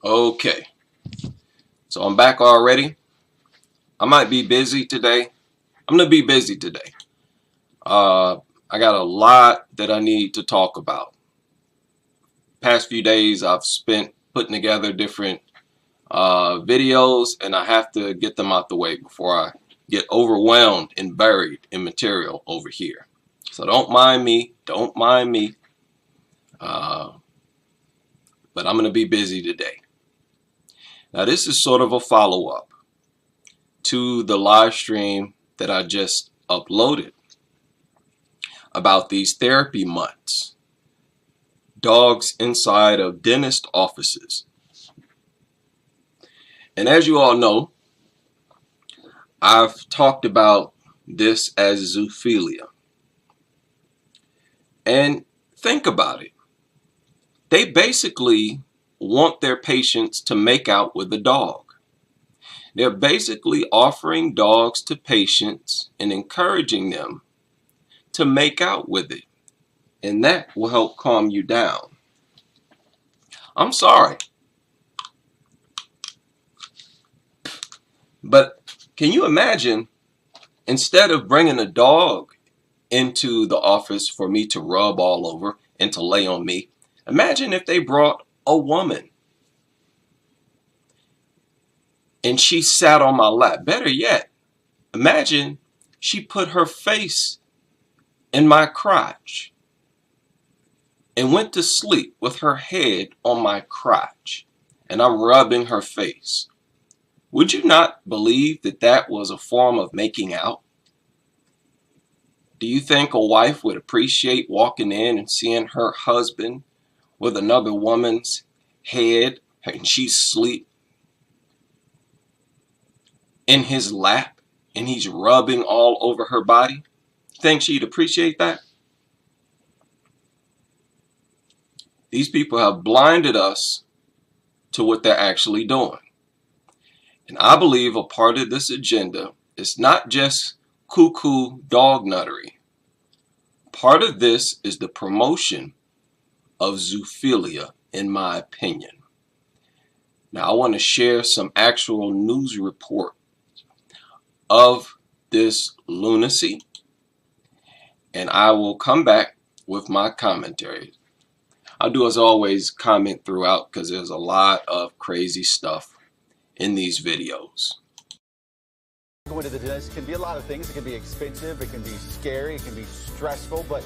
Okay, so I'm back already. I might be busy today. I'm gonna be busy today. I got a lot that I need to talk about. Past few days I've spent putting together different videos, and I have to get them out the way before I get overwhelmed and buried in material over here. So don't mind me. Don't mind me. Uh, but I'm gonna be busy today. Now this is sort of a follow-up to the live stream that I just uploaded about these therapy months. Dogs inside of dentist offices. And as you all know, I've talked about this as zoophilia. And think about it. They basically want their patients to make out with the dog. They're basically offering dogs to patients and encouraging them to make out with it. And that will help calm you down. I'm sorry. But can you imagine, instead of bringing a dog into the office for me to rub all over and to lay on me, imagine if they brought a woman and she sat on my lap. Better yet, imagine she put her face in my crotch and went to sleep with her head on my crotch and I'm rubbing her face. Would you not believe that that was a form of making out? Do you think a wife would appreciate walking in and seeing her husband with another woman's head and she's asleep in his lap and he's rubbing all over her body? Think she'd appreciate that? These people have blinded us to what they're actually doing. And I believe a part of this agenda is not just cuckoo dog nuttery. Part of this is the promotion of zoophilia, in my opinion. Now I want to share some actual news report of this lunacy, and I will come back with my commentary. I'll do as always comment throughout because there's a lot of crazy stuff in these videos. Going to the dentist can be a lot of things. It can be expensive, it can be scary, it can be stressful, but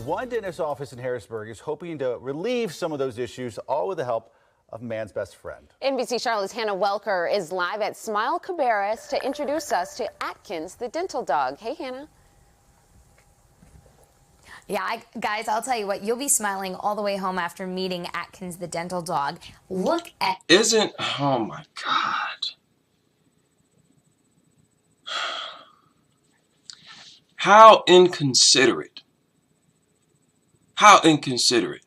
one dentist office in Harrisburg is hoping to relieve some of those issues, all with the help of man's best friend. NBC Charlotte's Hannah Welker is live at Smile Cabarrus to introduce us to Atkins, the dental dog. Hey, Hannah. Yeah, guys, I'll tell you what, you'll be smiling all the way home after meeting Atkins, the dental dog. Look at... Oh my God. How inconsiderate. How inconsiderate.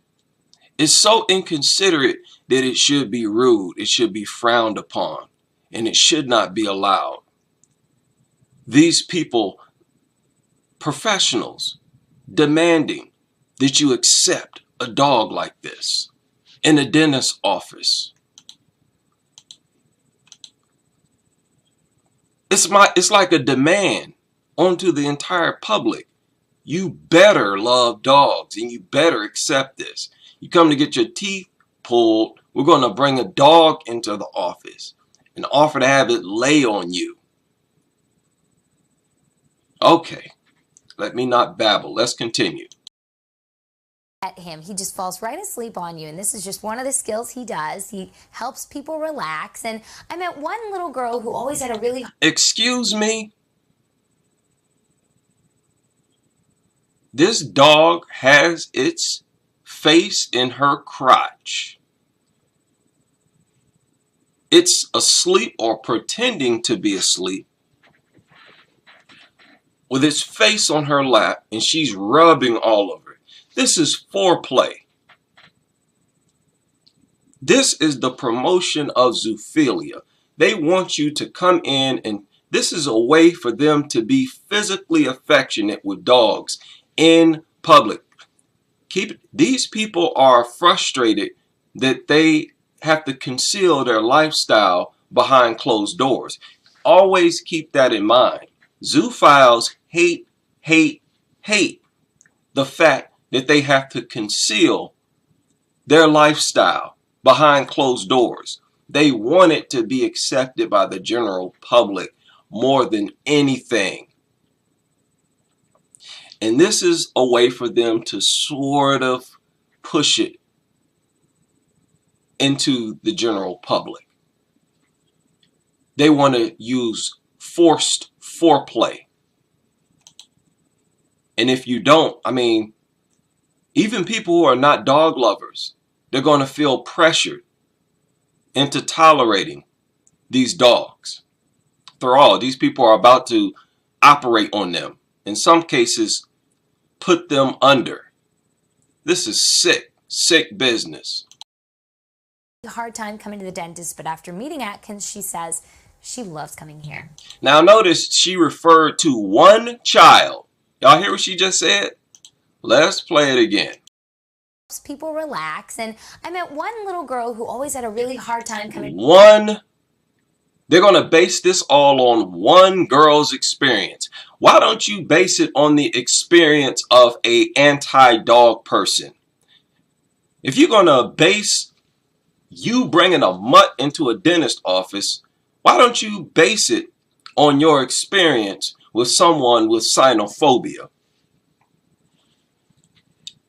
It's so inconsiderate that it should be rude. It should be frowned upon. And it should not be allowed. These people, professionals, demanding that you accept a dog like this in a dentist's office. It's like a demand onto the entire public. You better love dogs and you better accept this. You come to get your teeth pulled, we're going to bring a dog into the office and offer to have it lay on you. Okay, let me not babble. Let's continue. At him, he just falls right asleep on you, and this is just one of the skills he does. He helps people relax. And I met one little girl who always had a really... Excuse me? This dog has its face in her crotch. It's asleep or pretending to be asleep with its face on her lap and she's rubbing all over it. This is foreplay. This is the promotion of zoophilia. They want you to come in, and this is a way for them to be physically affectionate with dogs in public. These people are frustrated that they have to conceal their lifestyle behind closed doors. Always keep that in mind. Zoophiles hate the fact that they have to conceal their lifestyle behind closed doors. They want it to be accepted by the general public more than anything. And this is a way for them to sort of push it into the general public. They want to use forced foreplay. And if you don't, I mean, even people who are not dog lovers, they're going to feel pressured into tolerating these dogs. After all, these people are about to operate on them. In some cases, put them under. This is sick business. Hard time coming to the dentist, but after meeting Atkins, she says she loves coming here. Now notice she referred to one child. Y'all hear what she just said? Let's play it again. Helps people relax, and I met one little girl who always had a really hard time coming. They're going to base this all on one girl's experience. Why don't you base it on the experience of an anti-dog person? If you're going to base you bringing a mutt into a dentist office, why don't you base it on your experience with someone with cynophobia?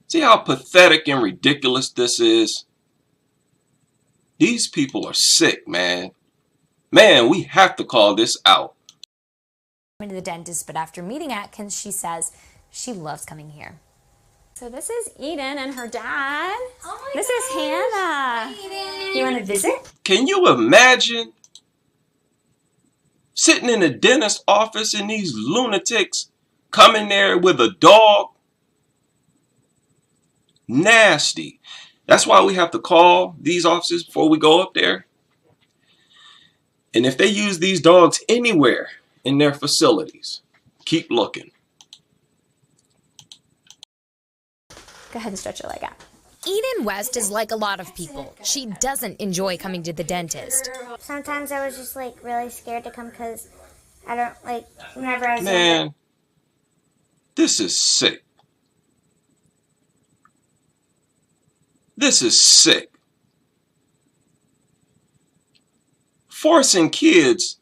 See how pathetic and ridiculous this is? These people are sick, man. Man, we have to call this out. To the dentist, but after meeting Atkins, she says she loves coming here. So this is Eden and her dad. Oh my This is Hannah. Hi, Eden. You want to visit? Can you imagine sitting in a dentist office and these lunatics come in there with a dog? Nasty. That's why we have to call these offices before we go up there. And if they use these dogs anywhere in their facilities, keep looking. Go ahead and stretch your leg out. Eden West is like a lot of people. She doesn't enjoy coming to the dentist. Sometimes I was just like really scared to come because I don't like whenever I was Man, this is sick. This is sick. Forcing kids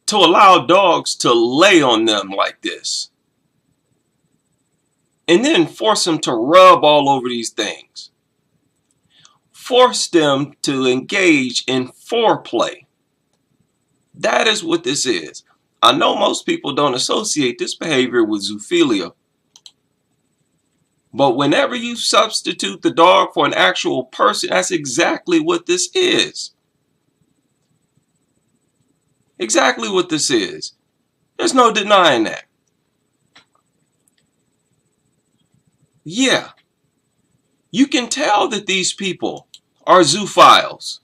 to allow dogs to lay on them like this. And then force them to rub all over these things. Force them to engage in foreplay. That is what this is. I know most people don't associate this behavior with zoophilia. But whenever you substitute the dog for an actual person, that's exactly what this is. Exactly what this is. There's no denying that. Yeah. You can tell that these people are zoophiles.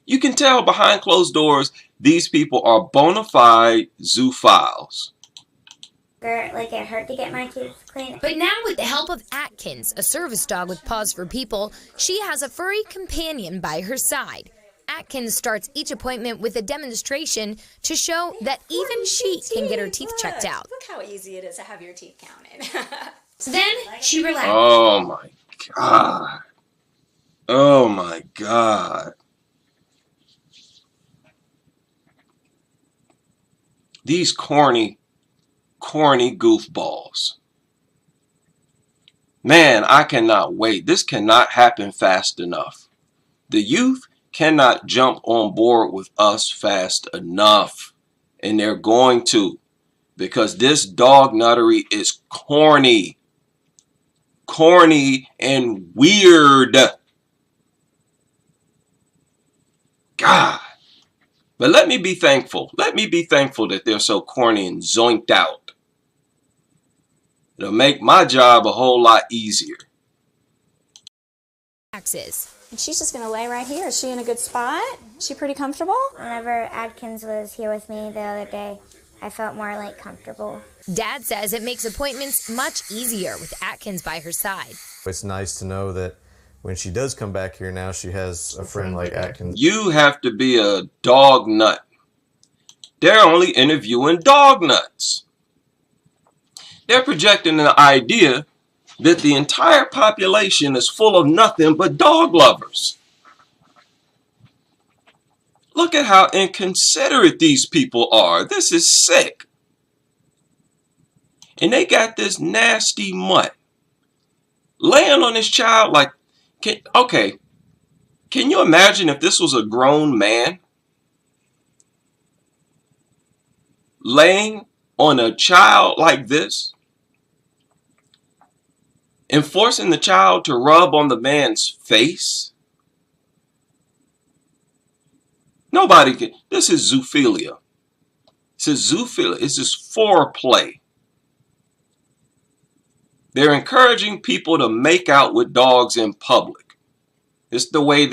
You can tell behind closed doors these people are bona fide zoophiles. like it hurt to get my teeth cleaned. But now with the help of Atkins, a service dog with paws for people, she has a furry companion by her side. Atkins starts each appointment with a demonstration to show that even she can get her teeth checked out. Look how easy it is to have your teeth counted. So then she relaxes. Oh my God. Oh my God. These corny goofballs. Man, I cannot wait. This cannot happen fast enough. The youth cannot jump on board with us fast enough. And they're going to. Because this dog nuttery is corny. Corny and weird. God. But let me be thankful. Let me be thankful that they're so corny and zoinked out. It'll make my job a whole lot easier. And she's just going to lay right here. Is she in a good spot? Is she pretty comfortable? Whenever Adkins was here with me the other day, I felt more like comfortable. Dad says it makes appointments much easier with Atkins by her side. It's nice to know that when she does come back here now, she has a friend like Atkins. You have to be a dog nut. They're only interviewing dog nuts. They're projecting an idea that the entire population is full of nothing but dog lovers. Look at how inconsiderate these people are. This is sick. And they got this nasty mutt laying on this child like, okay, can you imagine if this was a grown man laying on a child like this and forcing the child to rub on the man's face? Nobody can. This is zoophilia. This is zoophilia. This is foreplay. They're encouraging people to make out with dogs in public. It's the way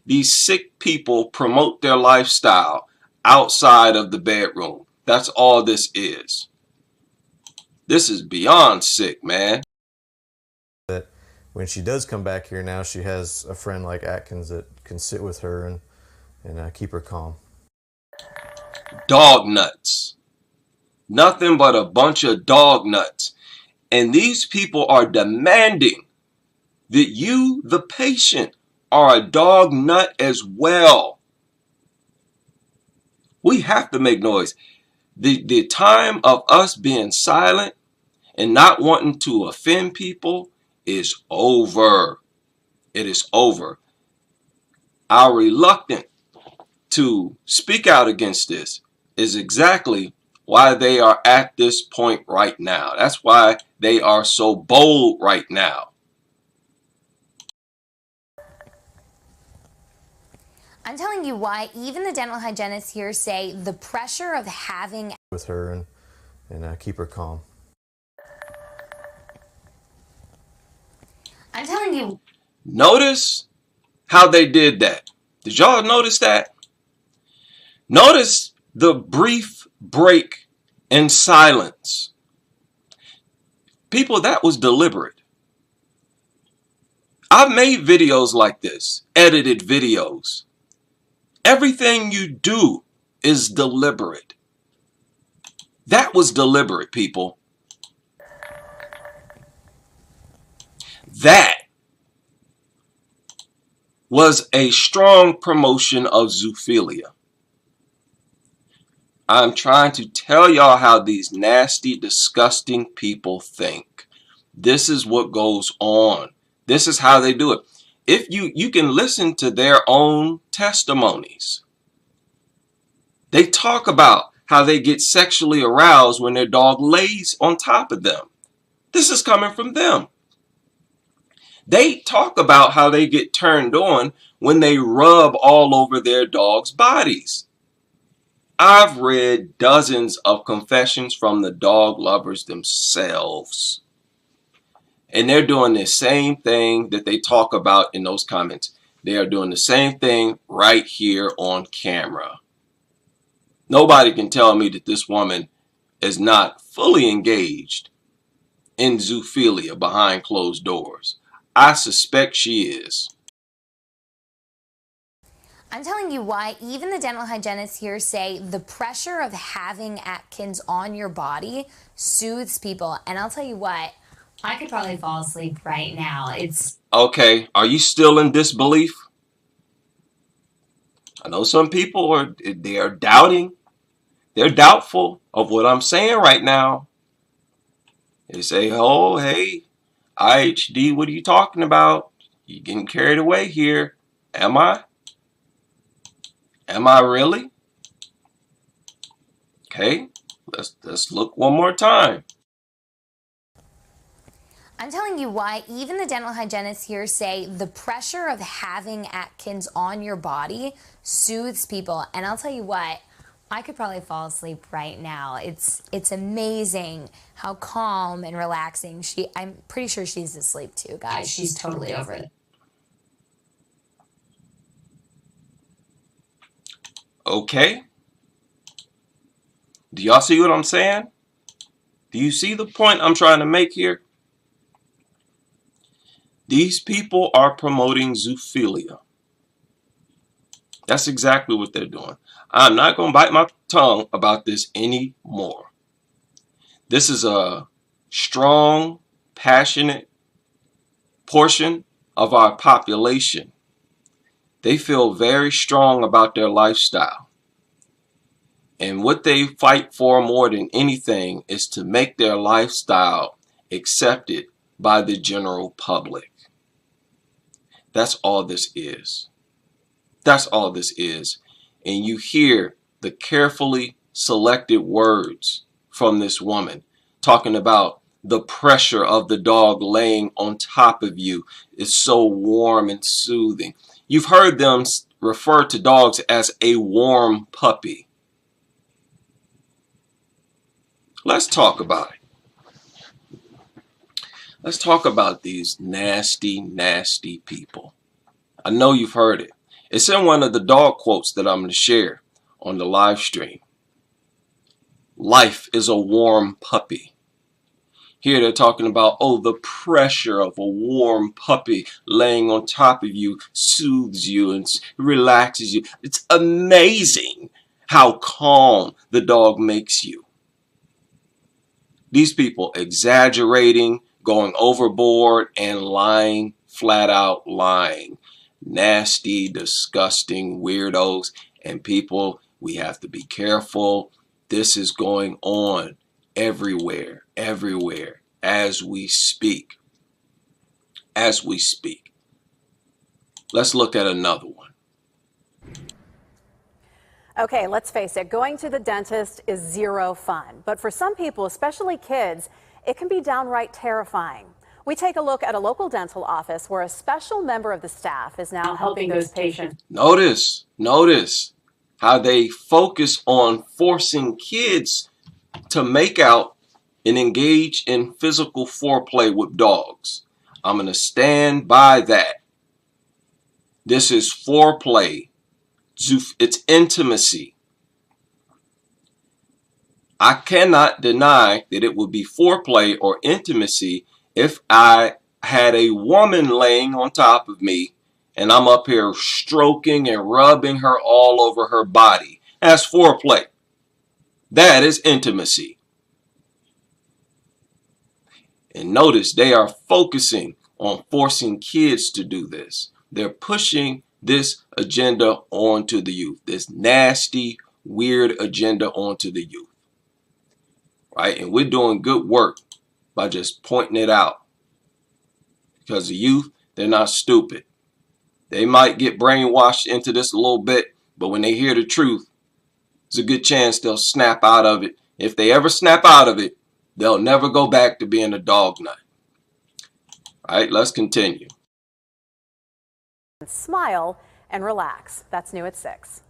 these sick people promote their lifestyle outside of the bedroom. That's all this is. This is beyond sick, man. That when she does come back here now, she has a friend like Atkins that can sit with her and keep her calm. Dog nuts. Nothing but a bunch of dog nuts. And these people are demanding that you, the patient, are a dog nut as well. We have to make noise. The time of us being silent and not wanting to offend people is over. It is over. Our reluctance to speak out against this is exactly why they are at this point right now. That's why they are so bold right now. I'm telling you why even the dental hygienists here say the pressure of having with her and keep her calm. I'm telling you. Notice how they did that. Did y'all notice that? Notice the brief break in silence. People, that was deliberate. I've made videos like this, edited videos. Everything you do is deliberate. That was deliberate, people. That was a strong promotion of zoophilia. I'm trying to tell y'all how these nasty, disgusting people think. This is what goes on. This is how they do it. If you can listen to their own testimonies. They talk about how they get sexually aroused when their dog lays on top of them. This is coming from them. They talk about how they get turned on when they rub all over their dog's bodies. I've read dozens of confessions from the dog lovers themselves. And they're doing the same thing that they talk about in those comments. They are doing the same thing right here on camera. Nobody can tell me that this woman is not fully engaged in zoophilia behind closed doors. I suspect she is. I'm telling you why even the dental hygienists here say the pressure of having Atkins on your body soothes people. And I'll tell you what, I could probably fall asleep right now. It's okay. Are you still in disbelief? I know some people are doubting. They're doubtful of what I'm saying right now. They say, oh, hey, IHD, what are you talking about? You getting carried away here. Am I? Am I really? Okay, let's look one more time. I'm telling you why even the dental hygienists here say the pressure of having Atkins on your body soothes people. And I'll tell you what, I could probably fall asleep right now. It's amazing how calm and relaxing I'm pretty sure she's asleep too, guys. She's totally over it. Okay. Do y'all see what I'm saying? Do you see the point I'm trying to make here? These people are promoting zoophilia. That's exactly what they're doing. I'm not going to bite my tongue about this anymore. This is a strong, passionate portion of our population. They feel very strong about their lifestyle. And what they fight for more than anything is to make their lifestyle accepted by the general public. That's all this is. That's all this is. And you hear the carefully selected words from this woman talking about the pressure of the dog laying on top of you is so warm and soothing. You've heard them refer to dogs as a warm puppy. Let's talk about it. Let's talk about these nasty, nasty people. I know you've heard it. It's in one of the dog quotes that I'm going to share on the live stream. Life is a warm puppy. Here they're talking about, oh, the pressure of a warm puppy laying on top of you soothes you and relaxes you. It's amazing how calm the dog makes you. These people exaggerating, going overboard, and lying, flat out lying. Nasty, disgusting weirdos. And people, we have to be careful. This is going on everywhere, everywhere, as we speak. As we speak. Let's look at another one. Okay, let's face it, going to the dentist is zero fun. But for some people, especially kids, it can be downright terrifying. We take a look at a local dental office where a special member of the staff is now helping those patients. Notice how they focus on forcing kids to make out and engage in physical foreplay with dogs. I'm going to stand by that. This is foreplay. It's intimacy. I cannot deny that it would be foreplay or intimacy if I had a woman laying on top of me and I'm up here stroking and rubbing her all over her body. That's foreplay. That is intimacy. And notice they are focusing on forcing kids to do this. They're pushing this agenda onto the youth. This nasty, weird agenda onto the youth. Right? And we're doing good work by just pointing it out. Because the youth, they're not stupid. They might get brainwashed into this a little bit, but when they hear the truth, there's a good chance they'll snap out of it. If they ever snap out of it, they'll never go back to being a dog nut. All right, let's continue. Smile and relax. That's new at 6.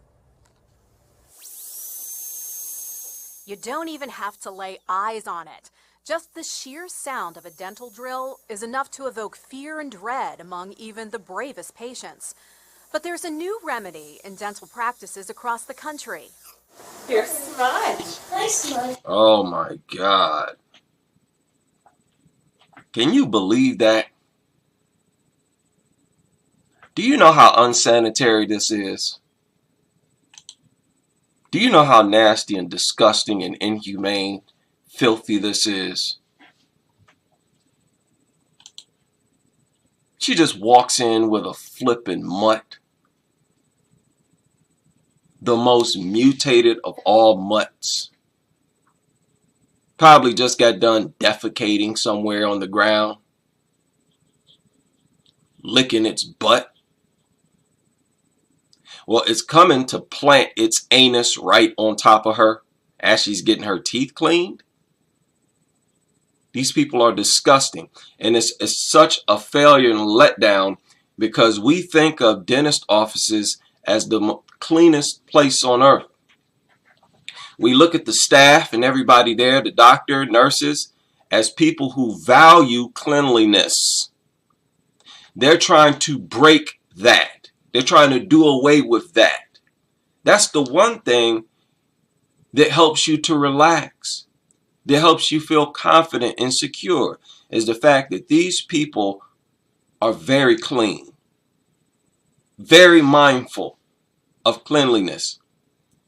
You don't even have to lay eyes on it. Just the sheer sound of a dental drill is enough to evoke fear and dread among even the bravest patients. But there's a new remedy in dental practices across the country. Here's Smudge. Hi, Smudge. Oh my God. Can you believe that? Do you know how unsanitary this is? Do you know how nasty and disgusting and inhumane, filthy this is? She just walks in with a flippin' mutt. The most mutated of all mutts. Probably just got done defecating somewhere on the ground. Licking its butt. Well, it's coming to plant its anus right on top of her as she's getting her teeth cleaned. These people are disgusting. And it's such a failure and letdown because we think of dentist offices as the cleanest place on earth. We look at the staff and everybody there, the doctor, nurses, as people who value cleanliness. They're trying to break that. They're trying to do away with that. That's the one thing that helps you to relax, that helps you feel confident and secure, is the fact that these people are very clean, very mindful of cleanliness,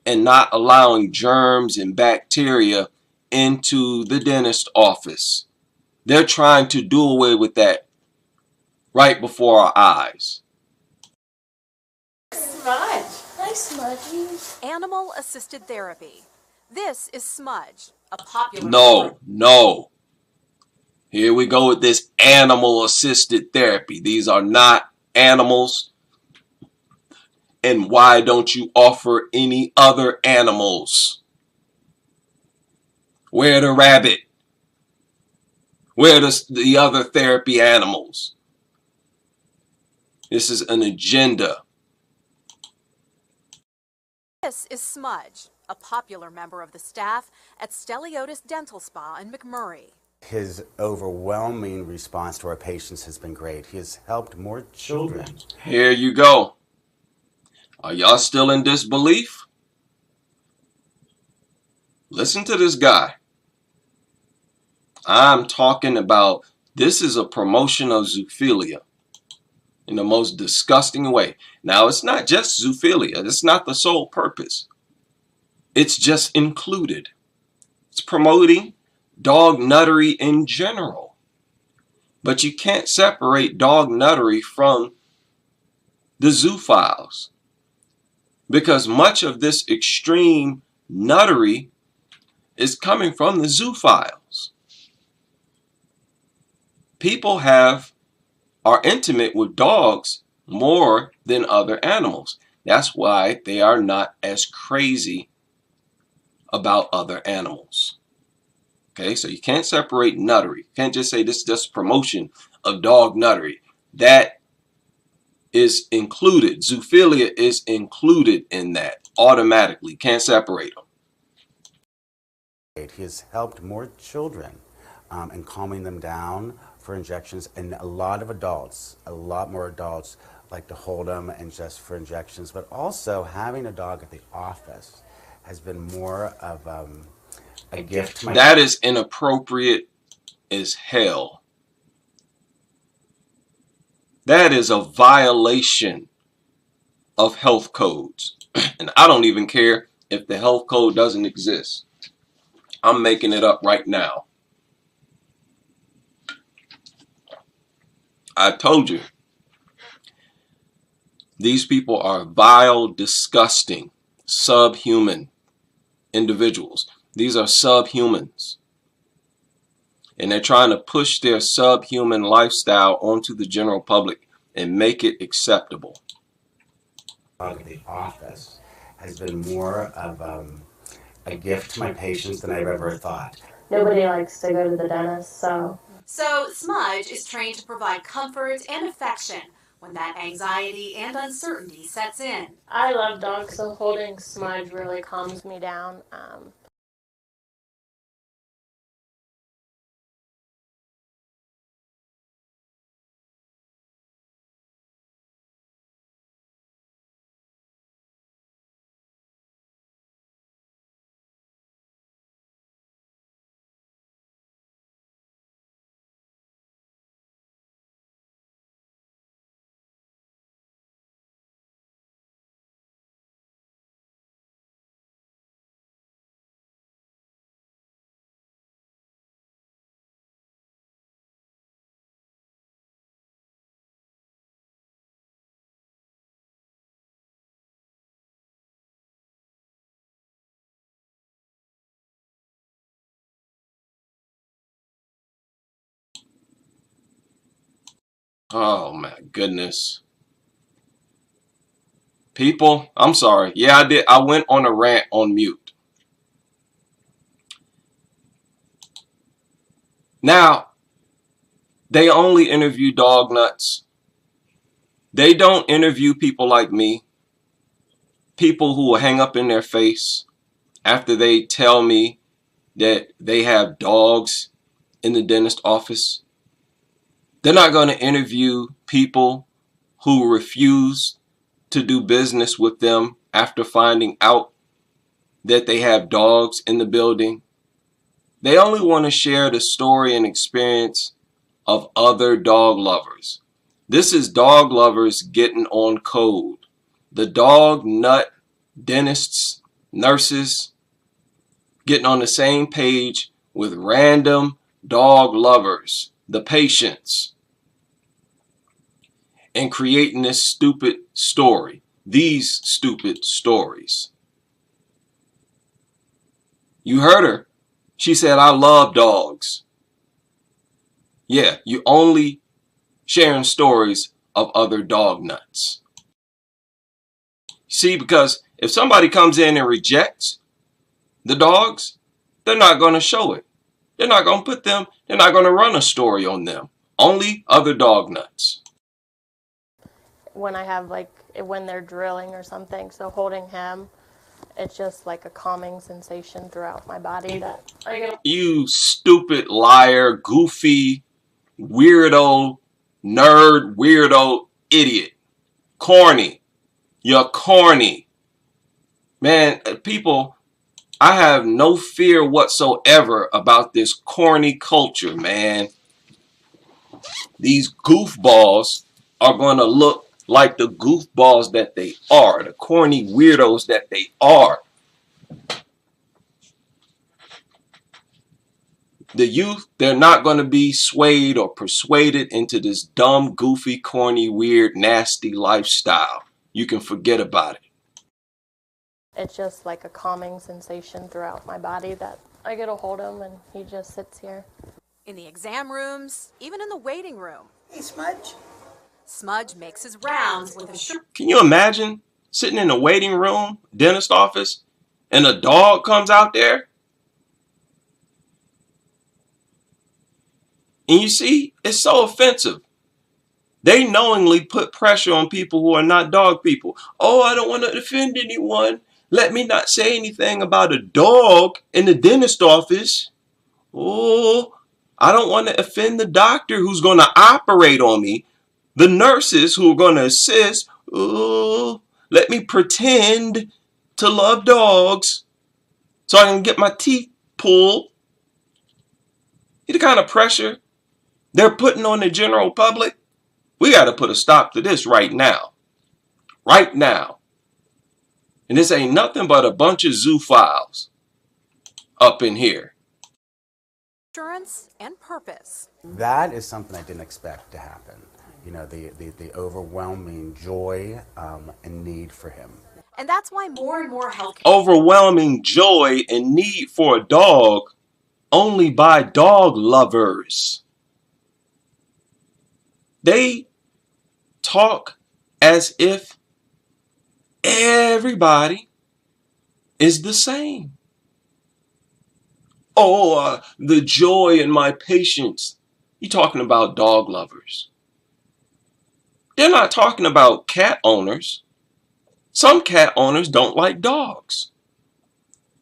and not allowing germs and bacteria into the dentist office. They're trying to do away with that right before our eyes. Smudge. Hi, Smudgy. Animal-assisted therapy. This is Smudge, a popular... No. Here we go with this animal-assisted therapy. These are not animals. And why don't you offer any other animals? Where the rabbit? Where the other therapy animals? This is an agenda. This is Smudge, a popular member of the staff at Steliotis Dental Spa in McMurray. His overwhelming response to our patients has been great. He has helped more children. Here you go. Are y'all still in disbelief? Listen to this guy. I'm talking about, this is a promotion of zoophilia in the most disgusting way. Now, it's not just zoophilia. It's not the sole purpose. It's just included. It's promoting dog nuttery in general. But you can't separate dog nuttery from the zoophiles, because much of this extreme nuttery is coming from the zoophiles. People are intimate with dogs more than other animals. That's why they are not as crazy about other animals. Okay, so you can't separate nuttery. You can't just say this is just promotion of dog nuttery. That is included. Zoophilia is included in that automatically. Can't separate them. He has helped more children in calming them down for injections, and a lot more adults like to hold them and just for injections, but also having a dog at the office has been more of a gift. That is inappropriate as hell. That is a violation of health codes. And I don't even care if the health code doesn't exist. I'm making it up right now. I told you. These people are vile, disgusting, subhuman individuals. These are subhumans. And they're trying to push their subhuman lifestyle onto the general public and make it acceptable. The office has been more of a gift to my patients than I've ever thought. Nobody likes to go to the dentist, so... So Smudge is trained to provide comfort and affection when that anxiety and uncertainty sets in. I love dogs, so holding Smudge really calms me down. Oh my goodness. People, I'm sorry. Yeah, I did. I went on a rant on mute. Now, they only interview dog nuts. They don't interview people like me. People who will hang up in their face after they tell me that they have dogs in the dentist office. They're not going to interview people who refuse to do business with them after finding out that they have dogs in the building. They only want to share the story and experience of other dog lovers. This is dog lovers getting on code. The dog nut dentists, nurses, getting on the same page with random dog lovers, the patients, and creating this stupid story, these stupid stories. You heard her. She said, I love dogs. Yeah, you only sharing stories of other dog nuts. See, because if somebody comes in and rejects the dogs, they're not going to show it. They're not going to put them, they're not going to run a story on them. Only other dog nuts. When I have when they're drilling or something, so holding him, it's just like a calming sensation throughout my body that I get. You stupid liar, goofy, weirdo, nerd, weirdo, idiot. Corny. You're corny. Man, people, I have no fear whatsoever about this corny culture, man. These goofballs are going to look like the goofballs that they are, the corny weirdos that they are. The youth, they're not going to be swayed or persuaded into this dumb, goofy, corny, weird, nasty lifestyle. You can forget about it. It's just like a calming sensation throughout my body that I get to hold him and he just sits here. In the exam rooms, even in the waiting room. Hey, Smudge. Smudge makes his rounds with a shirt. Can you imagine sitting in a waiting room, dentist office, and a dog comes out there? And you see, it's so offensive. They knowingly put pressure on people who are not dog people. Oh, I don't want to offend anyone. Let me not say anything about a dog in the dentist office. Oh, I don't want to offend the doctor who's going to operate on me. The nurses who are going to assist. Oh, let me pretend to love dogs so I can get my teeth pulled. See the kind of pressure they're putting on the general public? We got to put a stop to this right now. Right now. And this ain't nothing but a bunch of zoophiles up in here. Insurance and purpose. That is something I didn't expect to happen. You know, the overwhelming joy and need for him. And that's why more and more healthcare. Overwhelming joy and need for a dog only by dog lovers. They talk as if everybody is the same. Oh, the joy in my patience. You're talking about dog lovers. They're not talking about cat owners. Some cat owners don't like dogs.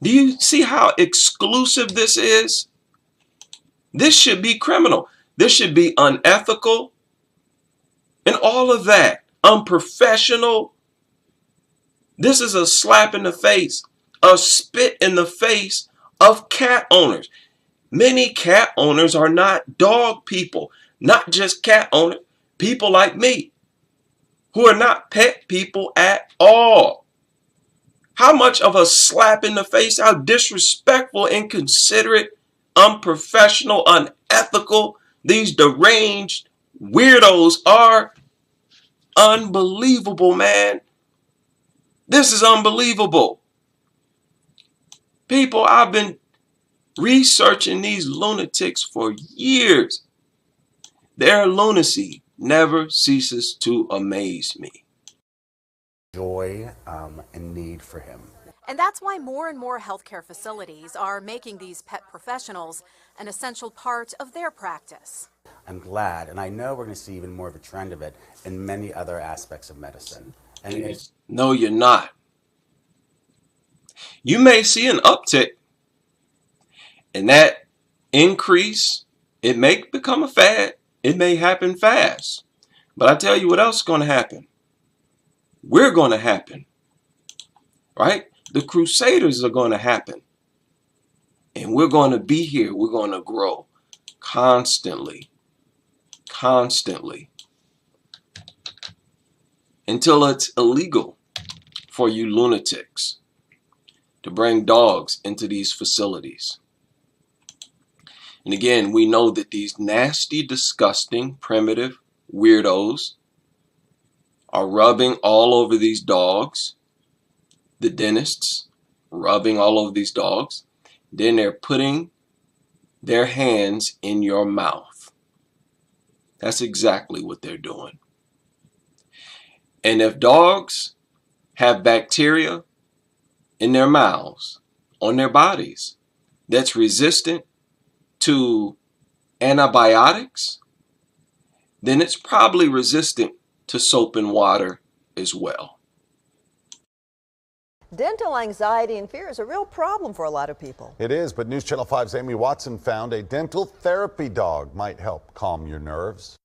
Do you see how exclusive this is? This should be criminal. This should be unethical. And all of that. Unprofessional. This is a slap in the face. A spit in the face of cat owners. Many cat owners are not dog people. Not just cat owners. People like me. Who are not pet people at all. How much of a slap in the face, how disrespectful, inconsiderate, unprofessional, unethical these deranged weirdos are. Unbelievable, man. This is unbelievable. People, I've been researching these lunatics for years. Their lunacy never ceases to amaze me. Joy and need for him. And that's why more and more healthcare facilities are making these pet professionals an essential part of their practice. I'm glad, and I know we're going to see even more of a trend of it in many other aspects of medicine. And no, you're not. You may see an uptick, and that increase, it may become a fad. It may happen fast. But I tell you what else is going to happen. We're going to happen. Right? The Crusaders are going to happen. And we're going to be here. We're going to grow constantly. Constantly. until it's illegal for you lunatics to bring dogs into these facilities. And again, we know that these nasty, disgusting, primitive weirdos are rubbing all over these dogs. The dentists rubbing all over these dogs. Then they're putting their hands in your mouth. That's exactly what they're doing. And if dogs have bacteria in their mouths, on their bodies, that's resistant to antibiotics, then it's probably resistant to soap and water as well. Dental anxiety and fear is a real problem for a lot of people. It is, but News Channel 5's Amy Watson found a dental therapy dog might help calm your nerves.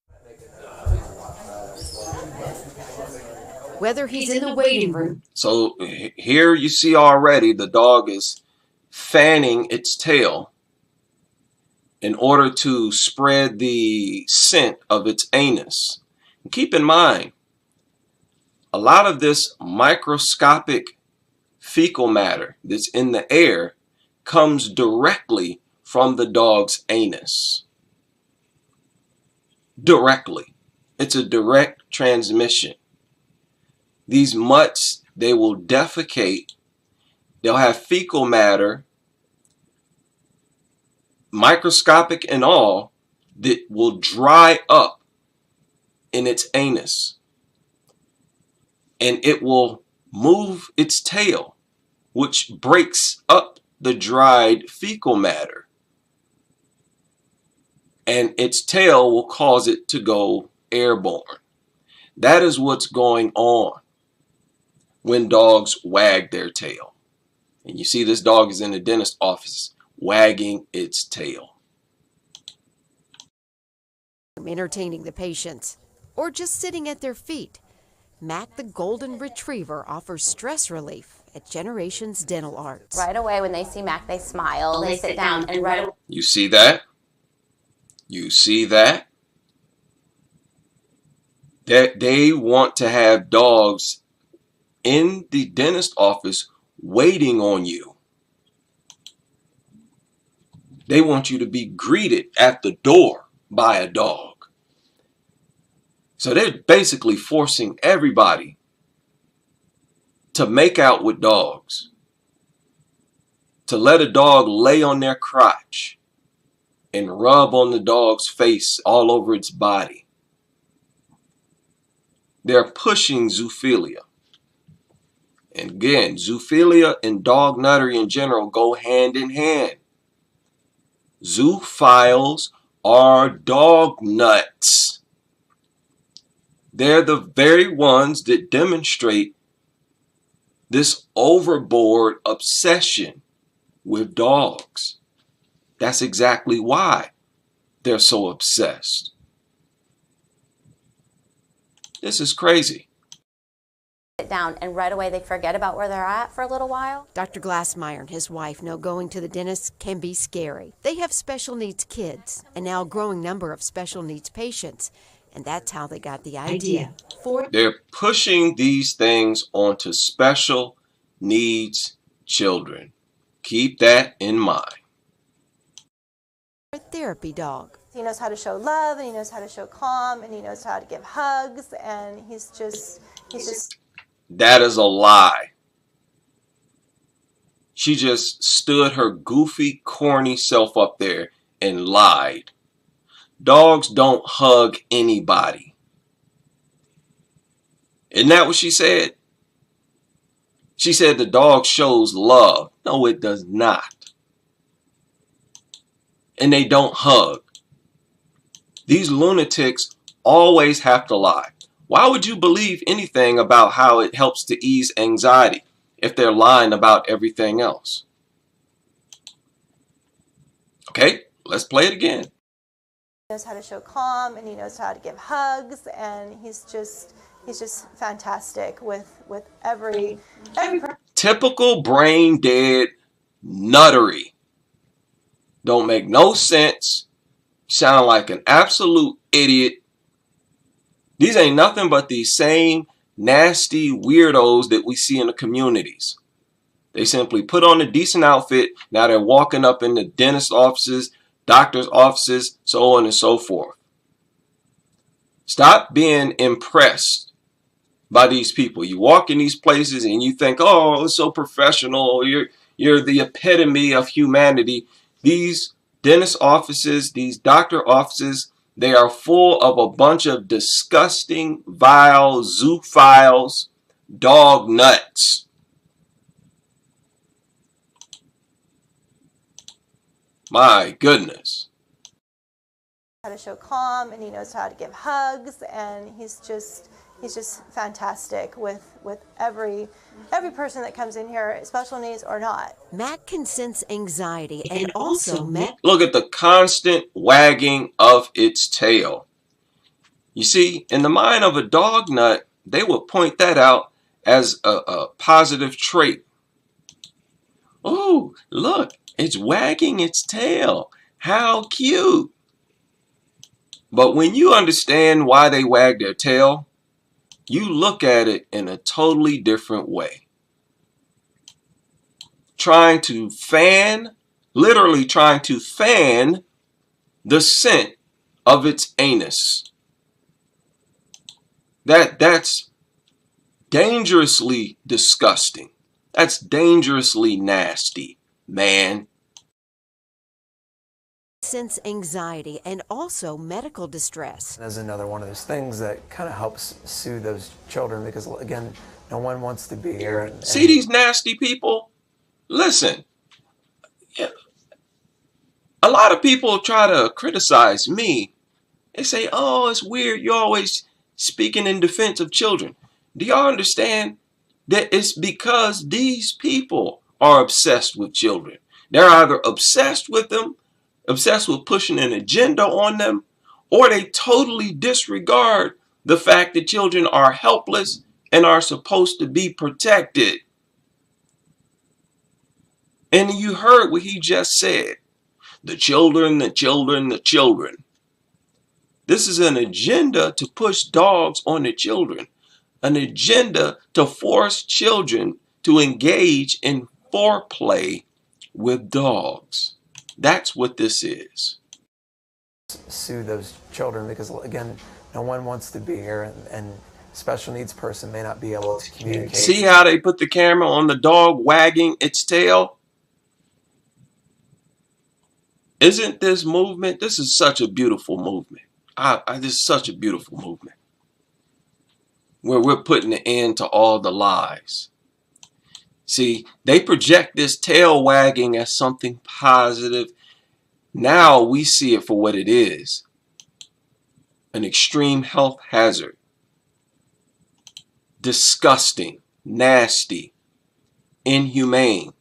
Whether he's in the waiting room. So here you see already the dog is fanning its tail in order to spread the scent of its anus. And keep in mind, a lot of this microscopic fecal matter that's in the air comes directly from the dog's anus. Directly. It's a direct transmission. These mutts, they will defecate. They'll have fecal matter, microscopic and all, that will dry up in its anus. And it will move its tail, which breaks up the dried fecal matter. And its tail will cause it to go airborne. That is what's going on when dogs wag their tail. And you see this dog is in the dentist office wagging its tail. Entertaining the patients or just sitting at their feet. Mac the Golden Retriever offers stress relief at Generations Dental Arts. Right away when they see Mac, they smile, they sit down, and right away. You see that? You see that? That they want to have dogs in the dentist office waiting on you. They want you to be greeted at the door by a dog. So they're basically forcing everybody to make out with dogs, to let a dog lay on their crotch and rub on the dog's face all over its body. They're pushing zoophilia. And again, zoophilia and dog nuttery in general go hand in hand. Zoophiles are dog nuts. They're the very ones that demonstrate this overboard obsession with dogs. That's exactly why they're so obsessed. This is crazy. Sit down, and right away they forget about where they're at for a little while. Dr. Glassmeyer and his wife know going to the dentist can be scary. They have special needs kids and now a growing number of special needs patients. And that's how they got the idea. They're pushing these things onto special needs children. Keep that in mind. A therapy dog. He knows how to show love, and he knows how to show calm, and he knows how to give hugs, and he's just. That is a lie. She just stood her goofy, corny self up there and lied. Dogs don't hug anybody. Isn't that what she said? She said the dog shows love. No, it does not. And they don't hug. These lunatics always have to lie. Why would you believe anything about how it helps to ease anxiety if they're lying about everything else? Okay, let's play it again. He knows how to show calm, and he knows how to give hugs, and he's just fantastic with every. Typical brain dead nuttery. Don't make no sense. Sound like an absolute idiot. These ain't nothing but these same nasty weirdos that we see in the communities. They simply put on a decent outfit. Now they're walking up in the dentist offices, doctor's offices, so on and so forth. Stop being impressed by these people. You walk in these places and you think, oh, it's so professional. You're the epitome of humanity. These dentist offices, these doctor offices, they are full of a bunch of disgusting, vile zoophiles, dog nuts. My goodness. How to show calm, and he knows how to give hugs, and he's just fantastic with every person that comes in here, special needs or not. Matt can sense anxiety and also look at the constant wagging of its tail. You see, in the mind of a dog nut, they would point that out as a positive trait. Oh, look, it's wagging its tail. How cute. But when you understand why they wag their tail, you look at it in a totally different way. Trying to fan, literally trying to fan the scent of its anus. That's dangerously disgusting. That's dangerously nasty, man. sense anxiety and also medical distress. As another one of those things that kind of helps soothe those children, because again, no one wants to be here. And see these nasty people? Listen, a lot of people try to criticize me. They say, oh, it's weird, you're always speaking in defense of children. Do y'all understand that it's because these people are obsessed with children? They're either obsessed with them, obsessed with pushing an agenda on them, or they totally disregard the fact that children are helpless and are supposed to be protected. And you heard what he just said. The children, the children, the children. This is an agenda to push dogs on the children. An agenda to force children to engage in foreplay with dogs. That's what this is. Soothe those children, because again, no one wants to be here, and special needs person may not be able to communicate. See how they put the camera on the dog wagging its tail? Isn't this movement? This is such a beautiful movement. This is such a beautiful movement where we're putting an end to all the lies. See, they project this tail wagging as something positive. Now we see it for what it is. An extreme health hazard. Disgusting, nasty, inhumane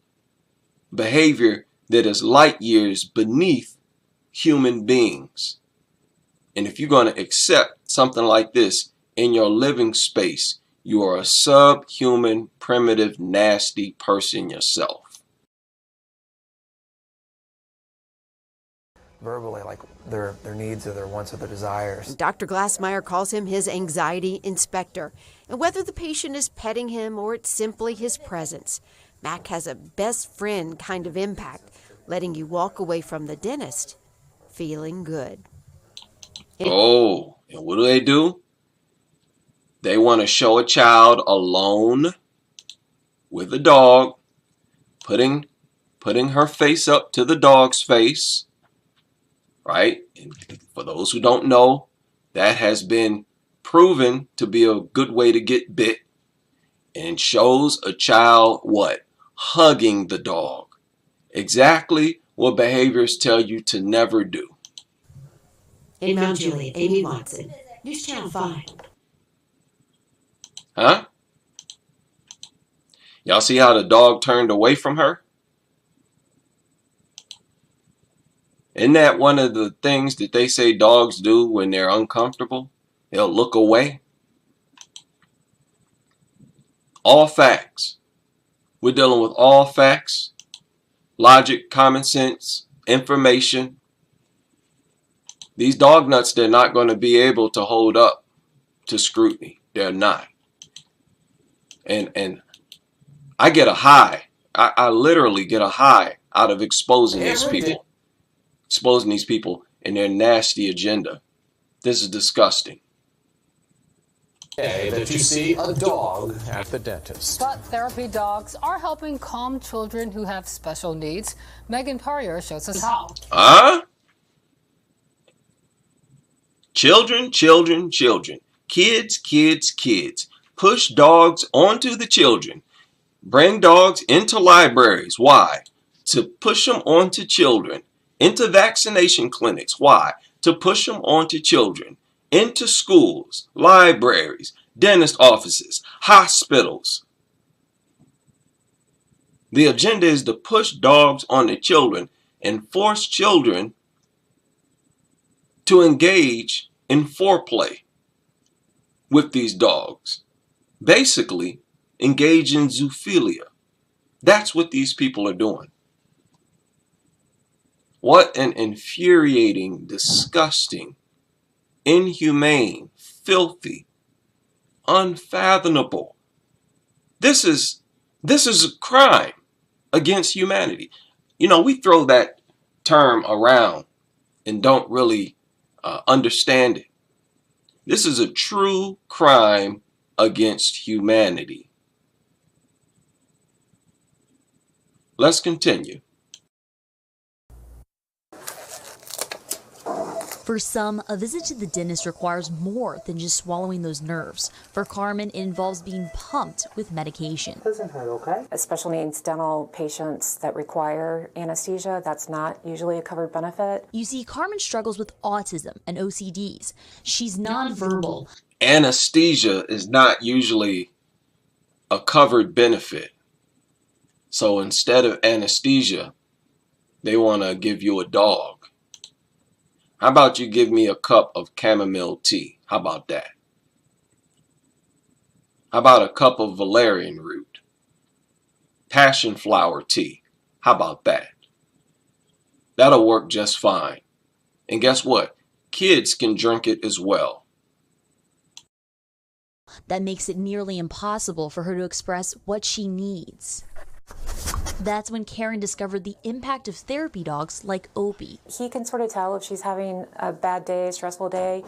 behavior that is light years beneath human beings. And if you're going to accept something like this in your living space, you are a subhuman, primitive, nasty person yourself. Verbally, like their needs or their wants or their desires. Dr. Glassmeyer calls him his anxiety inspector. And whether the patient is petting him or it's simply his presence, Mac has a best friend kind of impact, letting you walk away from the dentist feeling good. Oh, and what do? They want to show a child alone with a dog, putting her face up to the dog's face, right? And for those who don't know, that has been proven to be a good way to get bit, and shows a child what? Hugging the dog. Exactly what behaviors tell you to never do. In Mount Juliet, Amy Watson, News Channel 5. Huh? Y'all see how the dog turned away from her? Isn't that one of the things that they say dogs do when they're uncomfortable? They'll look away. All facts. We're dealing with all facts, logic, common sense, information. These dog nuts, they're not going to be able to hold up to scrutiny. They're not. And I get a high. I literally get a high out of exposing these people. Exposing these people and their nasty agenda. This is disgusting. That you see a dog at the dentist. But therapy dogs are helping calm children who have special needs. Megan Perrier shows us how. Children, children, children. Kids, kids, kids. Push dogs onto the children. Bring dogs into libraries. Why? To push them onto children. Into vaccination clinics. Why? To push them onto children. Into schools, libraries, dentist offices, hospitals. The agenda is to push dogs onto children and force children to engage in foreplay with these dogs. Basically, engage in zoophilia. That's what these people are doing. What an infuriating, disgusting, inhumane, filthy, unfathomable. This is a crime against humanity. You know, we throw that term around and don't really understand it. This is a true crime against humanity. Let's continue. For some, a visit to the dentist requires more than just swallowing those nerves. For Carmen, it involves being pumped with medication. Doesn't hurt, okay? Special needs dental patients that require anesthesia, that's not usually a covered benefit. You see, Carmen struggles with autism and OCDs. She's nonverbal. Anesthesia is not usually a covered benefit. So instead of anesthesia, they want to give you a dog. How about you give me a cup of chamomile tea? How about that? How about a cup of valerian root? Passion flower tea. How about that? That'll work just fine. And guess what? Kids can drink it as well. That makes it nearly impossible for her to express what she needs. That's when Karen discovered the impact of therapy dogs like Opie. He can sort of tell if she's having a bad day, stressful day.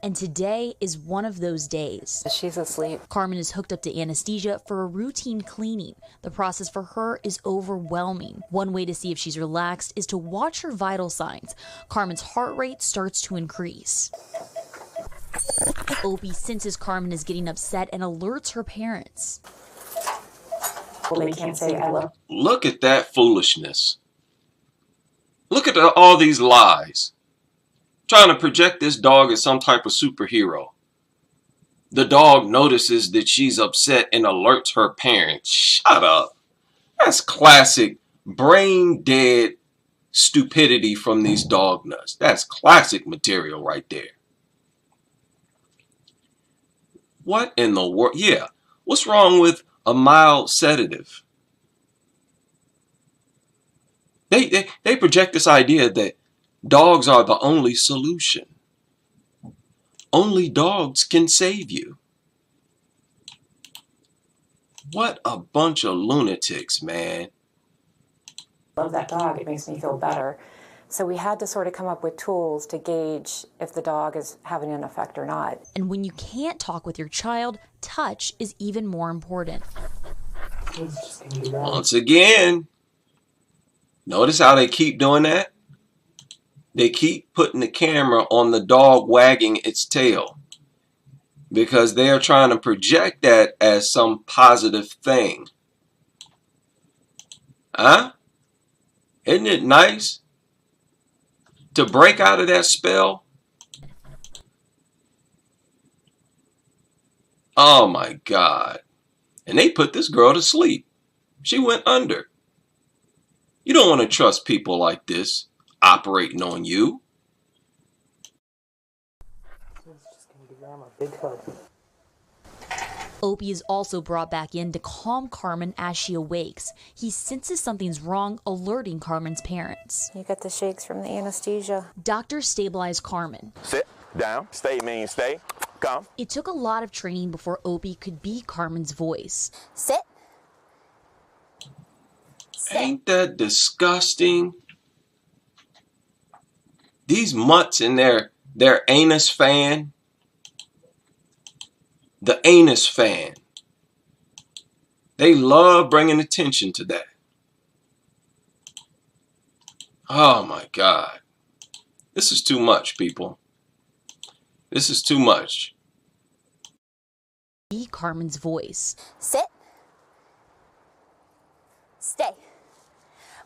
And today is one of those days. She's asleep. Carmen is hooked up to anesthesia for a routine cleaning. The process for her is overwhelming. One way to see if she's relaxed is to watch her vital signs. Carmen's heart rate starts to increase. Opie senses Carmen is getting upset and alerts her parents. Well, they can't say I love. Look at that foolishness. Look at all these lies. Trying to project this dog as some type of superhero. The dog notices that she's upset and alerts her parents. Shut up. That's classic brain dead stupidity from these dog nuts. That's classic material right there. What in the world? Yeah. What's wrong with a mild sedative? They project this idea that dogs are the only solution. Only dogs can save you. What a bunch of lunatics, man. Love that dog. It makes me feel better. So we had to sort of come up with tools to gauge if the dog is having an effect or not. And when you can't talk with your child, touch is even more important. Once again, notice how they keep doing that? They keep putting the camera on the dog wagging its tail because they are trying to project that as some positive thing. Huh? Isn't it nice to break out of that spell? Oh my God. And they put this girl to sleep. She went under. You don't want to trust people like this operating on you. Opie is also brought back in to calm Carmen as she awakes. He senses something's wrong, alerting Carmen's parents. You got the shakes from the anesthesia. Doctors stabilize Carmen. Sit down. Stay means stay. Come. It took a lot of training before Opie could be Carmen's voice. Sit. Ain't that disgusting? These mutts in their anus fan. The anus fan. They love bringing attention to that. Oh my God. This is too much, people. This is too much. Be Carmen's voice. Sit. Stay.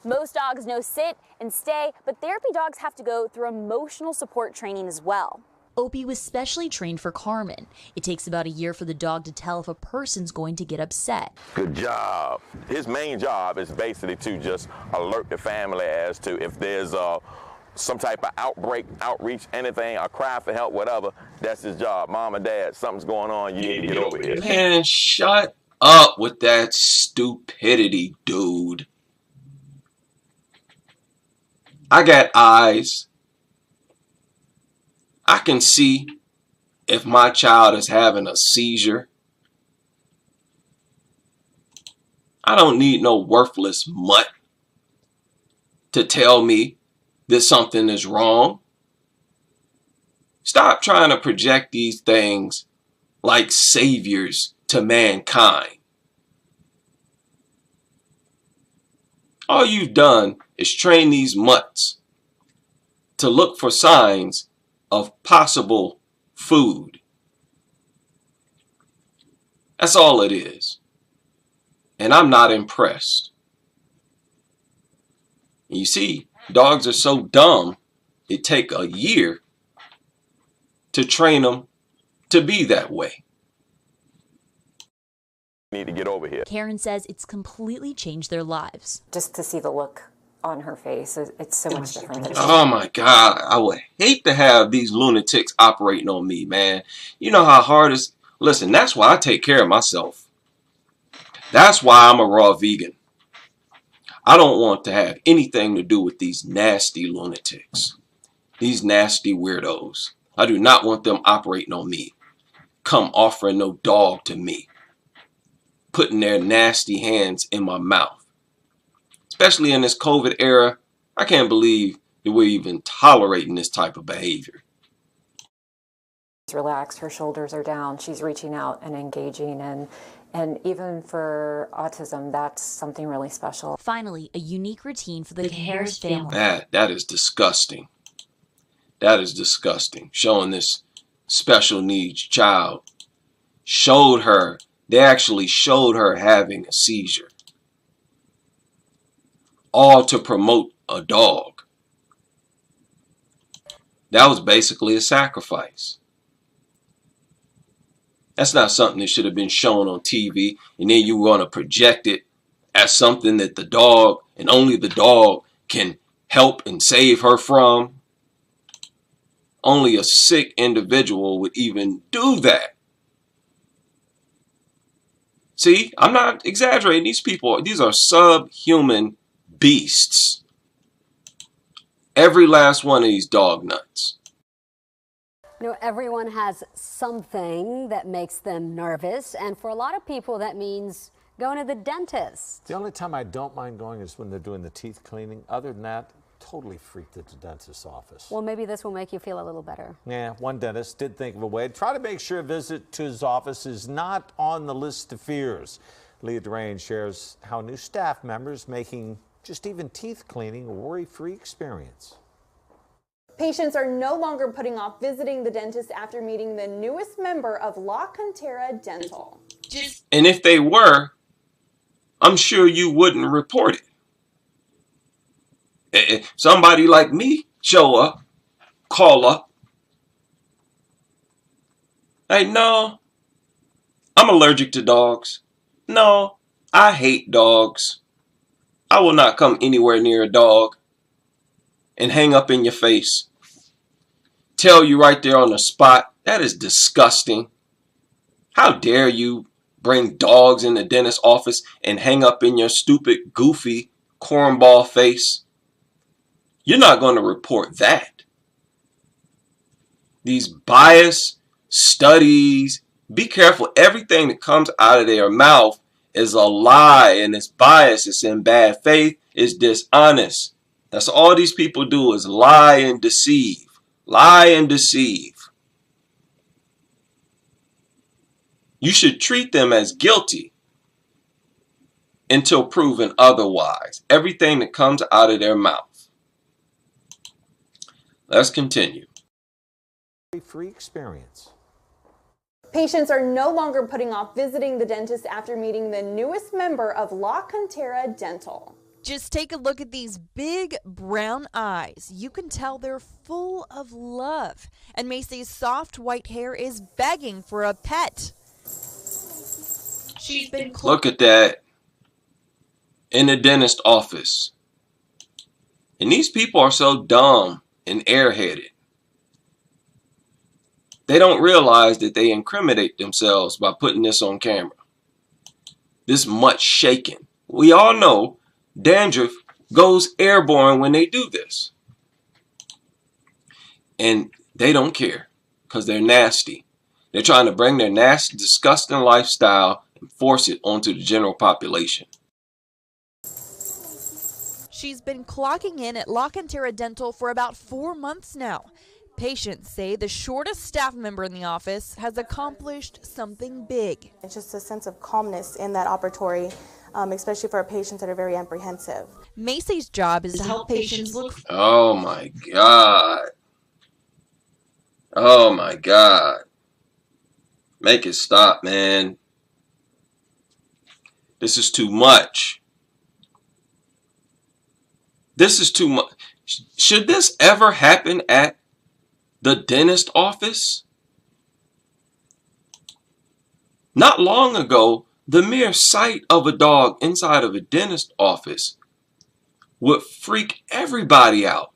Most dogs know sit and stay, but therapy dogs have to go through emotional support training as well. Opie was specially trained for Carmen. It takes about a year for the dog to tell if a person's going to get upset. Good job. His main job is basically to just alert the family as to if there's some type of outbreak, outreach, anything, a cry for help, whatever. That's his job. Mom and dad, something's going on. You need to get over here. Man, shut up with that stupidity, dude. I got eyes. I can see if my child is having a seizure. I don't need no worthless mutt to tell me that something is wrong. Stop trying to project these things like saviors to mankind. All you've done is train these mutts to look for signs of possible food. That's all it is. And I'm not impressed. You see, dogs are so dumb, it takes a year to train them to be that way. Need to get over here. Karen says it's completely changed their lives. Just to see the look on her face, it's so much different. Oh my God, I would hate to have these lunatics operating on me, man. You know how hard it is. Listen, that's why I take care of myself. That's why I'm a raw vegan. I don't want to have anything to do with these nasty lunatics. These nasty weirdos. I do not want them operating on me. Come offering no dog to me. Putting their nasty hands in my mouth. Especially in this COVID era, I can't believe that we're even tolerating this type of behavior. She's relaxed, her shoulders are down, she's reaching out and engaging, and even for autism, that's something really special. Finally, a unique routine for the Harris family. That is disgusting. That is disgusting. Showing this special needs child. They actually showed her having a seizure. All to promote a dog. That was basically a sacrifice. That's not something that should have been shown on TV, and then you want to project it as something that the dog, and only the dog, can help and save her from. Only a sick individual would even do that. See, I'm not exaggerating. These people, these are subhuman beasts. Every last one of these dog nuts. You know, everyone has something that makes them nervous, and for a lot of people that means going to the dentist. The only time I don't mind going is when they're doing the teeth cleaning. Other than that, totally freaked at the dentist's office. Well, maybe this will make you feel a little better. Yeah, one dentist did think of a way to try to make sure a visit to his office is not on the list of fears. Leah Durain shares how new staff members making just even teeth cleaning a worry-free experience. Patients are no longer putting off visiting the dentist after meeting the newest member of La Cantera Dental. And if they were, I'm sure you wouldn't report it. If somebody like me show up, call up. Hey, no, I'm allergic to dogs. No, I hate dogs. I will not come anywhere near a dog and hang up in your face. Tell you right there on the spot, that is disgusting. How dare you bring dogs in the dentist's office and hang up in your stupid, goofy, cornball face? You're not going to report that. These biased, studies. Be careful. Everything that comes out of their mouth is a lie, and it's biased. It's in bad faith. It's dishonest. That's all these people do is lie and deceive. Lie and deceive. You should treat them as guilty until proven otherwise. Everything that comes out of their mouth. Let's continue. Free experience. Patients are no longer putting off visiting the dentist after meeting the newest member of La Cantera Dental. Just take a look at these big brown eyes. You can tell they're full of love. And Macy's soft white hair is begging for a pet. She's been Look at that. In the dentist office. And these people are so dumb and airheaded. They don't realize that they incriminate themselves by putting this on camera. This much shaking. We all know dandruff goes airborne when they do this. And they don't care because they're nasty. They're trying to bring their nasty, disgusting lifestyle and force it onto the general population. She's been clocking in at La Cantera Dental for about 4 months now. Patients say the shortest staff member in the office has accomplished something big. It's just a sense of calmness in that operatory, especially for patients that are very apprehensive. Macy's job is to help patients look. Oh my God. Oh my God. Make it stop, man. This is too much. This is too much. Should this ever happen at the dentist office? Not long ago, the mere sight of a dog inside of a dentist office would freak everybody out.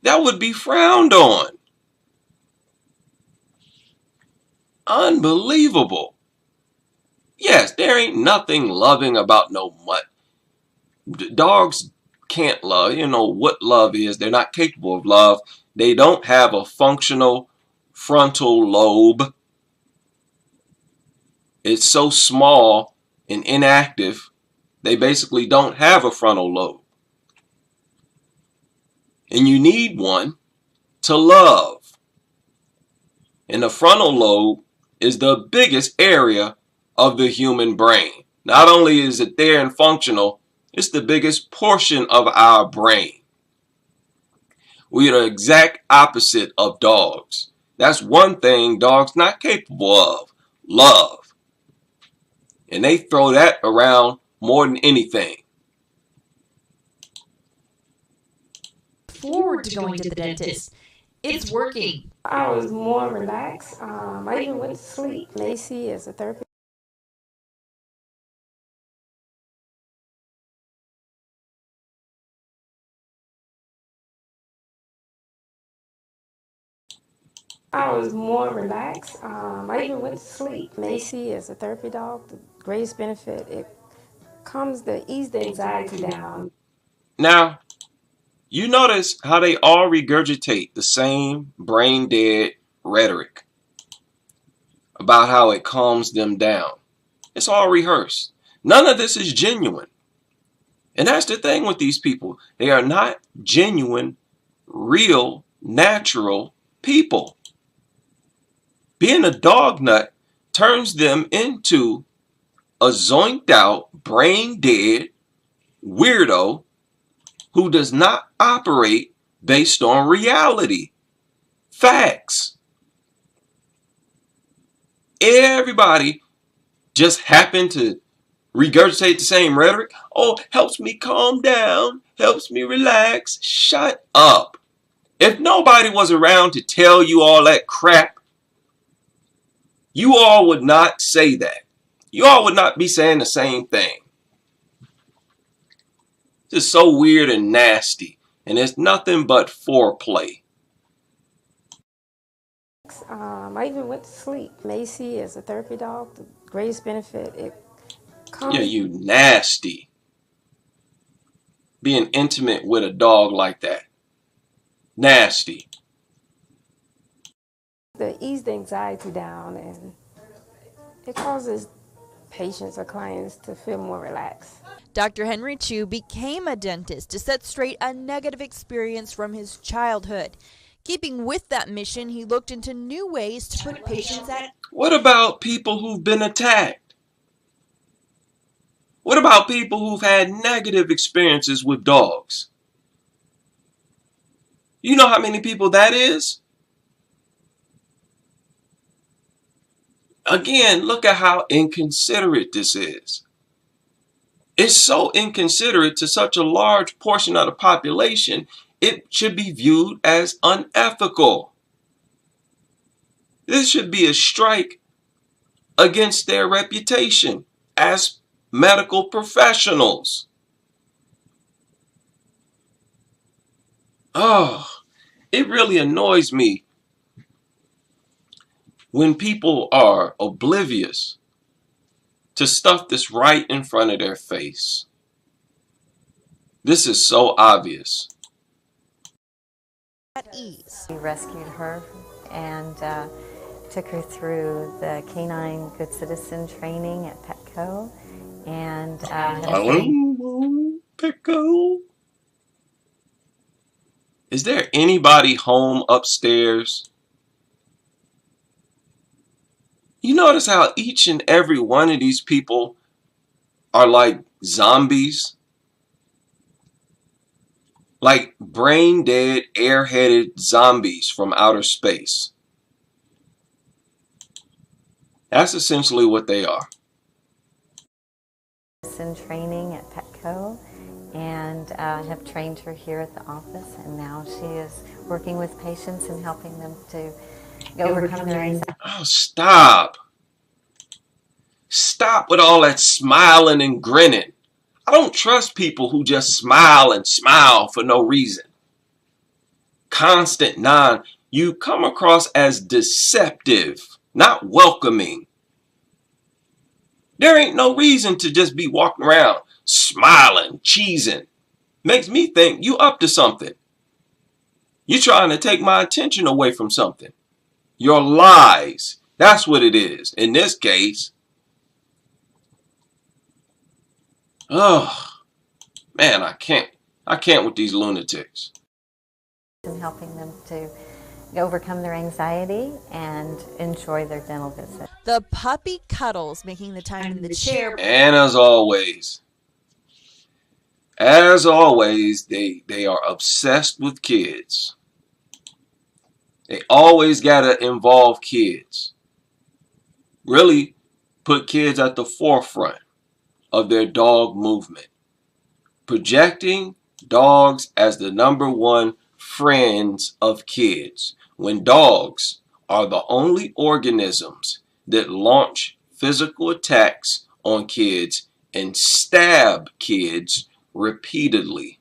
That would be frowned on. Unbelievable. Yes, there ain't nothing loving about no mutt. Dogs can't love. You know what love is. They're not capable of love. They don't have a functional frontal lobe. It's so small and inactive, they basically don't have a frontal lobe. And you need one to love. And the frontal lobe is the biggest area of the human brain. Not only is it there and functional, it's the biggest portion of our brain. We are the exact opposite of dogs. That's one thing dogs not capable of, love. And they throw that around more than anything. Forward to going to the dentist. It's working. I was more relaxed. I even went to sleep. Macy is a therapist. I was more relaxed. I even went to sleep. Macy is a therapy dog. The greatest benefit, it comes to ease the anxiety down. Now, you notice how they all regurgitate the same brain dead rhetoric about how it calms them down. It's all rehearsed. None of this is genuine. And that's the thing with these people. They are not genuine, real, natural people. Being a dog nut turns them into a zoinked out, brain dead weirdo who does not operate based on reality. Facts. Everybody just happened to regurgitate the same rhetoric. Oh, helps me calm down, helps me relax. Shut up. If nobody was around to tell you all that crap, you all would not say that. You all would not be saying the same thing. It's just so weird and nasty. And it's nothing but foreplay. I even went to sleep. Macy is a therapy dog. The greatest benefit, it comes. Yeah, you nasty. Being intimate with a dog like that. Nasty. to ease the anxiety down, and it causes patients or clients to feel more relaxed. Dr. Henry Chu became a dentist to set straight a negative experience from his childhood. Keeping with that mission, he looked into new ways to put patients at. What about people who've been attacked? What about people who've had negative experiences with dogs? You know how many people that is? Again, look at how inconsiderate this is. It's so inconsiderate to such a large portion of the population, it should be viewed as unethical. This should be a strike against their reputation as medical professionals. Oh, it really annoys me when people are oblivious to stuff that's right in front of their face. This is so obvious. At ease. We rescued her and took her through the canine good citizen training at Petco, and Petco. Is there anybody home upstairs? You notice how each and every one of these people are like zombies? Like brain dead, airheaded zombies from outer space. That's essentially what they are. in training at Petco, and have trained her here at the office, and now she is working with patients and helping them to overcome their anxiety. Oh, stop. Stop with all that smiling and grinning. I don't trust people who just smile and smile for no reason. Constant you come across as deceptive, not welcoming. There ain't no reason to just be walking around smiling, cheesing. Makes me think you up to something. You're trying to take my attention away from something. Your lies. That's what it is. In this case. Oh, man, I can't with these lunatics. And helping them to overcome their anxiety and enjoy their dental visit. The puppy cuddles, making the time in the chair. And as always, they are obsessed with kids. They always gotta involve kids. Really put kids at the forefront of their dog movement. Projecting dogs as the #1 friends of kids, when dogs are the only organisms that launch physical attacks on kids and stab kids repeatedly.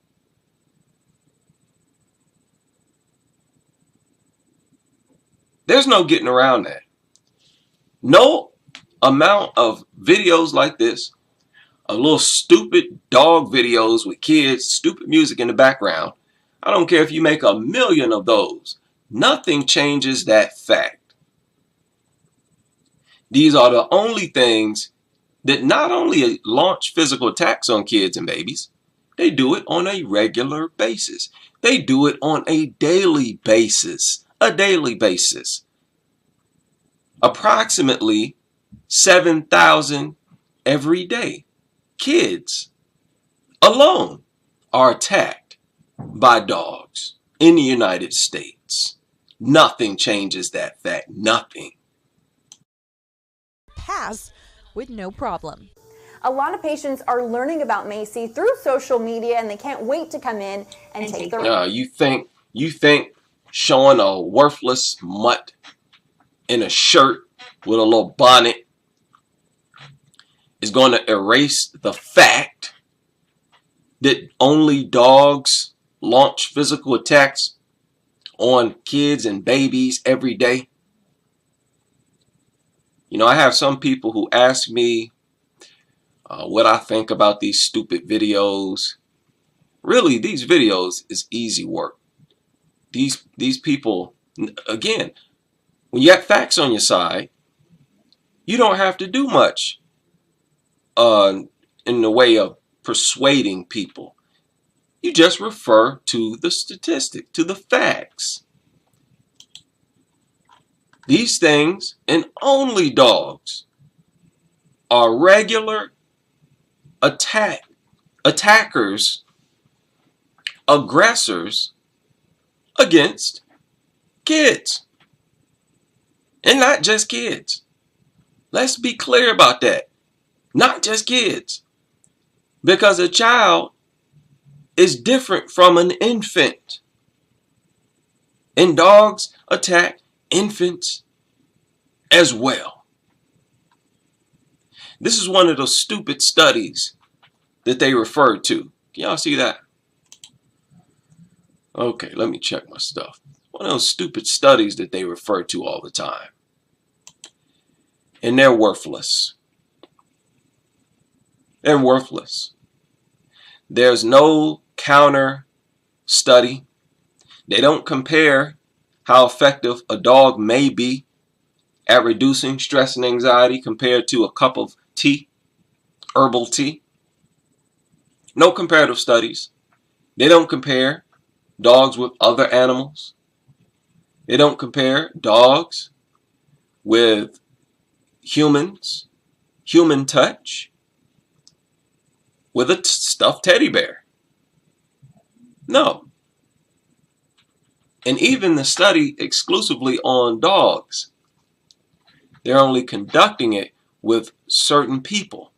There's no getting around that. No amount of videos like this, of little stupid dog videos with kids, stupid music in the background, I don't care if you make 1,000,000 of those. Nothing changes that fact. These are the only things that not only launch physical attacks on kids and babies, they do it on a regular basis. They do it on a daily basis. Approximately 7,000 every day. Kids alone are attacked by dogs in the United States. Nothing changes that fact. Nothing. Pass with no problem. A lot of patients are learning about Macy through social media, and they can't wait to come in and take their. You think showing a worthless mutt in a shirt with a little bonnet is going to erase the fact that only dogs launch physical attacks on kids and babies every day? You know, I have some people who ask me what I think about these stupid videos. Really, these videos is easy work. These people, again, when you have facts on your side, you don't have to do much in the way of persuading people. You just refer to the statistic, to the facts. These things, and only dogs, are regular attackers, aggressors against kids. And not just kids. Let's be clear about that. Not just kids. Because a child is different from an infant. And dogs attack infants as well. This is one of those stupid studies that they referred to. Can y'all see that? Okay, let me check my stuff. One of those stupid studies that they refer to all the time. And they're worthless. They're worthless. There's no counter study. They don't compare how effective a dog may be at reducing stress and anxiety compared to a cup of tea, herbal tea. No comparative studies. They don't compare dogs with other animals. They don't compare dogs with humans, human touch, with a stuffed teddy bear. No. And even the study exclusively on dogs, they're only conducting it with certain people,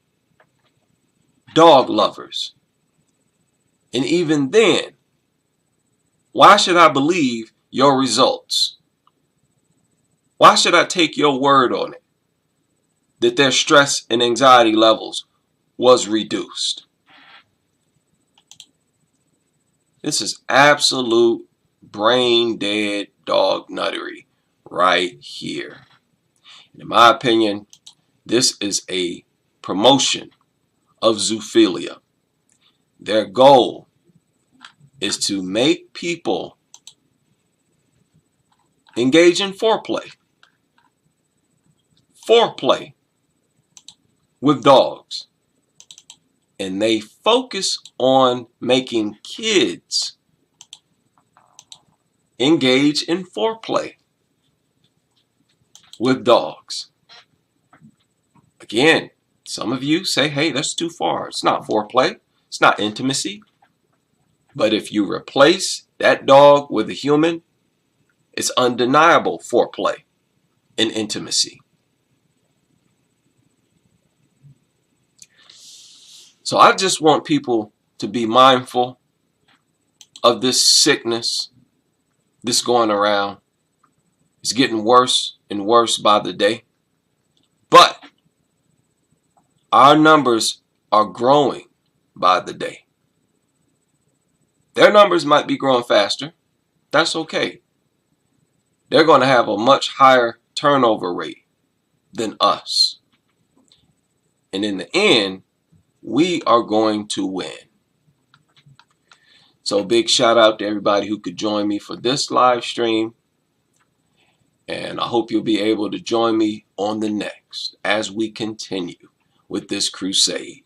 dog lovers. And even then, why should I believe your results? Why should I take your word on it that their stress and anxiety levels was reduced? This is absolute brain dead dog nuttery right here. In my opinion, this is a promotion of zoophilia. Their goal is to make people engage in foreplay. Foreplay with dogs. And they focus on making kids engage in foreplay with dogs. Again, some of you say, hey, that's too far. It's not foreplay. It's not intimacy. But if you replace that dog with a human, it's undeniable foreplay and intimacy. So I just want people to be mindful of this sickness, this going around. It's getting worse and worse by the day. But our numbers are growing by the day. Their numbers might be growing faster. That's okay. They're going to have a much higher turnover rate than us. And in the end, we are going to win. So big shout out to everybody who could join me for this live stream. And I hope you'll be able to join me on the next as we continue with this crusade.